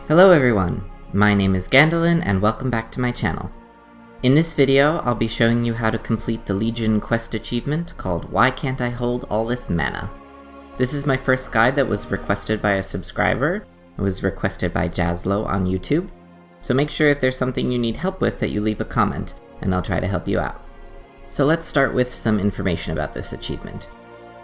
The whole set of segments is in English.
Hello everyone, my name is Gandalin and welcome back to my channel. In this video, I'll be showing you how to complete the Legion quest achievement called Why Can't I Hold All This Mana? This is my first guide that was requested by a subscriber. It was requested by Jazlo on YouTube. So make sure if there's something you need help with that you leave a comment, and I'll try to help you out. So let's start with some information about this achievement.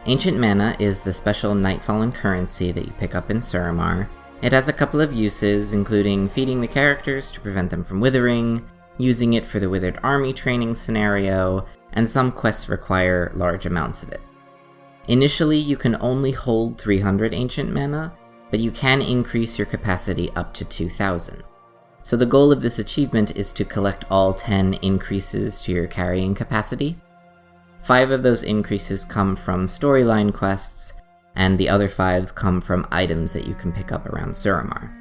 Ancient Mana is the special Nightfallen currency that you pick up in Suramar. It has a couple of uses, including feeding the characters to prevent them from withering, using it for the Withered Army training scenario, and some quests require large amounts of it. Initially, you can only hold 300 Ancient Mana, but you can increase your capacity up to 2,000. So the goal of this achievement is to collect all 10 increases to your carrying capacity. 5 of those increases come from storyline quests, and the other 5 come from items that you can pick up around Suramar.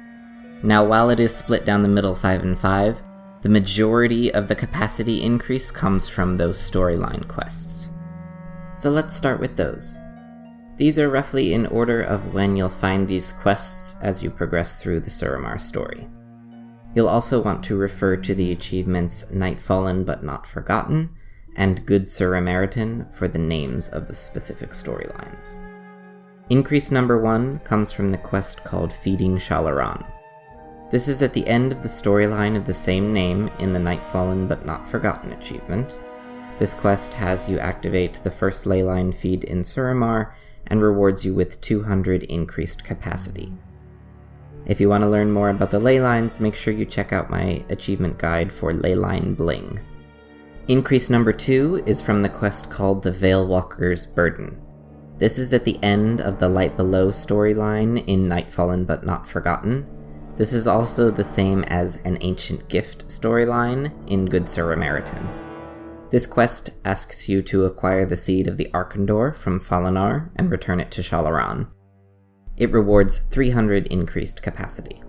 Now, while it is split down the middle 5 and 5, the majority of the capacity increase comes from those storyline quests. So let's start with those. These are roughly in order of when you'll find these quests as you progress through the Suramar story. You'll also want to refer to the achievements Nightfallen but Not Forgotten, and Good Surameritan for the names of the specific storylines. Increase number 1 comes from the quest called Feeding Shalaran. This is at the end of the storyline of the same name in the Nightfallen but Not Forgotten achievement. This quest has you activate the first Leyline feed in Suramar and rewards you with 200 increased capacity. If you want to learn more about the Leylines, make sure you check out my achievement guide for Leyline Bling. Increase number 2 is from the quest called the Veilwalker's Burden. This is at the end of the Light Below storyline in Nightfallen but Not Forgotten. This is also the same as an Ancient Gift storyline in Good Surameritan. This quest asks you to acquire the Seed of the Arkandor from Falanar and return it to Shalaran. It rewards 300 increased capacity.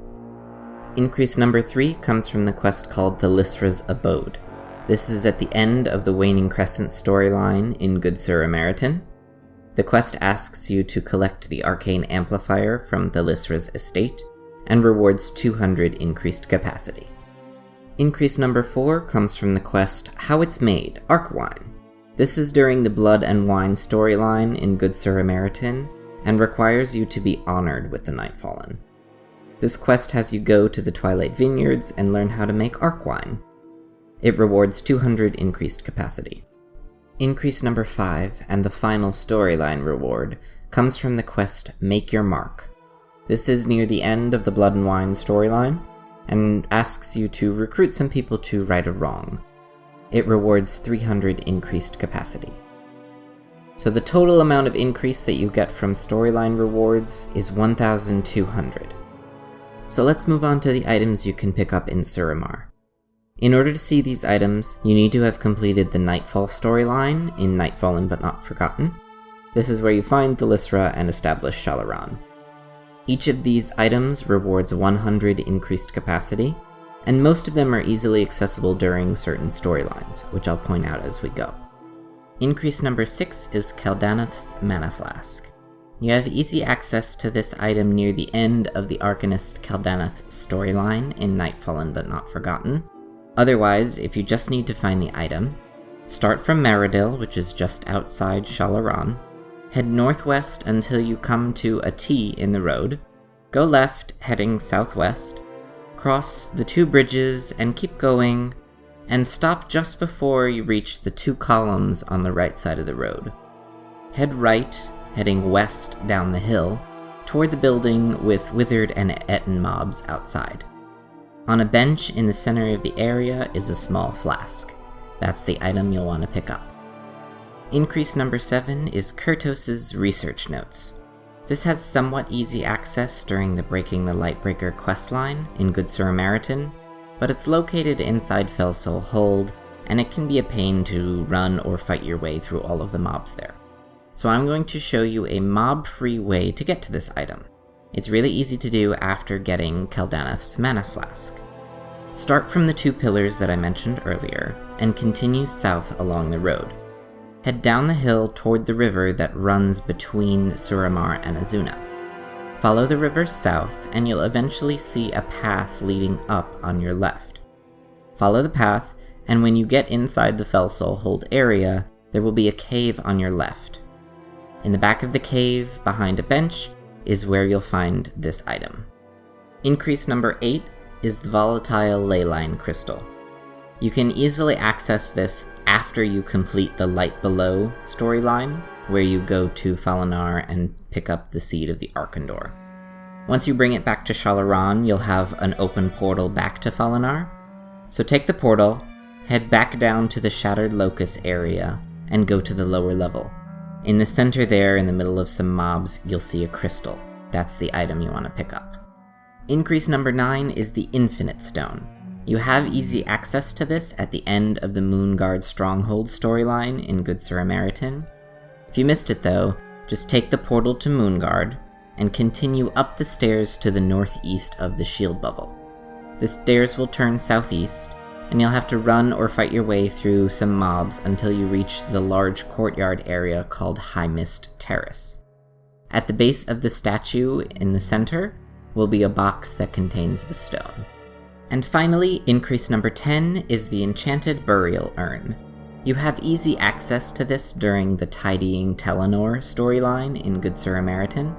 Increase number 3 comes from the quest called the Lysra's Abode. This is at the end of the Waning Crescent storyline in Good Surameritan. The quest asks you to collect the Arcane Amplifier from the Lysra's estate, and rewards 200 increased capacity. Increase number 4 comes from the quest How It's Made, Arkwine. This is during the Blood and Wine storyline in Good Surameritan, and requires you to be honored with the Nightfallen. This quest has you go to the Twilight Vineyards and learn how to make Arkwine. It rewards 200 increased capacity. Increase number 5, and the final storyline reward, comes from the quest Make Your Mark. This is near the end of the Blood and Wine storyline, and asks you to recruit some people to right a wrong. It rewards 300 increased capacity. So the total amount of increase that you get from storyline rewards is 1,200. So let's move on to the items you can pick up in Suramar. In order to see these items, you need to have completed the Nightfall storyline in Nightfallen but Not Forgotten. This is where you find the Lysra and establish Shalaran. Each of these items rewards 100 increased capacity, and most of them are easily accessible during certain storylines, which I'll point out as we go. Increase number 6 is Keldanath's Manaflask. You have easy access to this item near the end of the Arcanist Keldanath storyline in Nightfallen but Not Forgotten. Otherwise, if you just need to find the item, start from Meridil, which is just outside Shalaran, head northwest until you come to a T in the road, go left heading southwest, cross the 2 bridges and keep going, and stop just before you reach the 2 columns on the right side of the road. Head right, heading west down the hill, toward the building with Withered and Etten mobs outside. On a bench in the center of the area is a small flask. That's the item you'll want to pick up. Increase number 7 is Kyrtos' Research Notes. This has somewhat easy access during the Breaking the Lightbreaker questline in Good Surameritan, but it's located inside Felsoul Hold, and it can be a pain to run or fight your way through all of the mobs there. So I'm going to show you a mob-free way to get to this item. It's really easy to do after getting Keldanath's Manaflask. Start from the 2 pillars that I mentioned earlier, and continue south along the road. Head down the hill toward the river that runs between Suramar and Azuna. Follow the river south, and you'll eventually see a path leading up on your left. Follow the path, and when you get inside the Fellsoul Hold area, there will be a cave on your left. In the back of the cave, behind a bench, is where you'll find this item. Increase number 8 is the Volatile Leyline crystal. You can easily access this after you complete the Light Below storyline, where you go to Falanar and pick up the Seed of the Arkandor. Once you bring it back to Shalaran, you'll have an open portal back to Falanar. So take the portal, head back down to the Shattered Locust area, and go to the lower level. In the center there, in the middle of some mobs, you'll see a crystal. That's the item you want to pick up. Increase number 9 is the Infinite Stone. You have easy access to this at the end of the Moonguard Stronghold storyline in Good Sir Emeritin. If you missed it though, just take the portal to Moonguard, and continue up the stairs to the northeast of the shield bubble. The stairs will turn southeast, and you'll have to run or fight your way through some mobs until you reach the large courtyard area called High Mist Terrace. At the base of the statue in the center will be a box that contains the stone. And finally, increase number 10 is the Enchanted Burial Urn. You have easy access to this during the Tidying Telenor storyline in Good Sir Emeritin.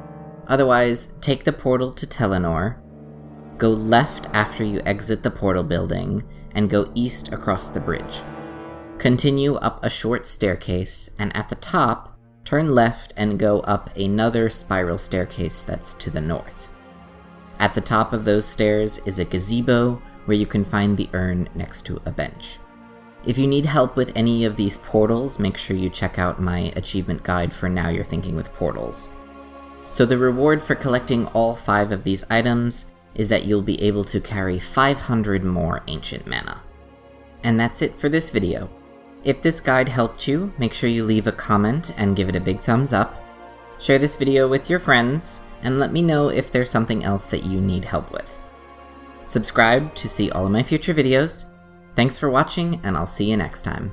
Otherwise, take the portal to Telenor, go left after you exit the portal building, and go east across the bridge. Continue up a short staircase, and at the top, turn left and go up another spiral staircase that's to the north. At the top of those stairs is a gazebo where you can find the urn next to a bench. If you need help with any of these portals, make sure you check out my achievement guide for Now You're Thinking with Portals. So the reward for collecting all 5 of these items is that you'll be able to carry 500 more ancient mana. And that's it for this video. If this guide helped you, make sure you leave a comment and give it a big thumbs up. Share this video with your friends, and let me know if there's something else that you need help with. Subscribe to see all of my future videos. Thanks for watching, and I'll see you next time.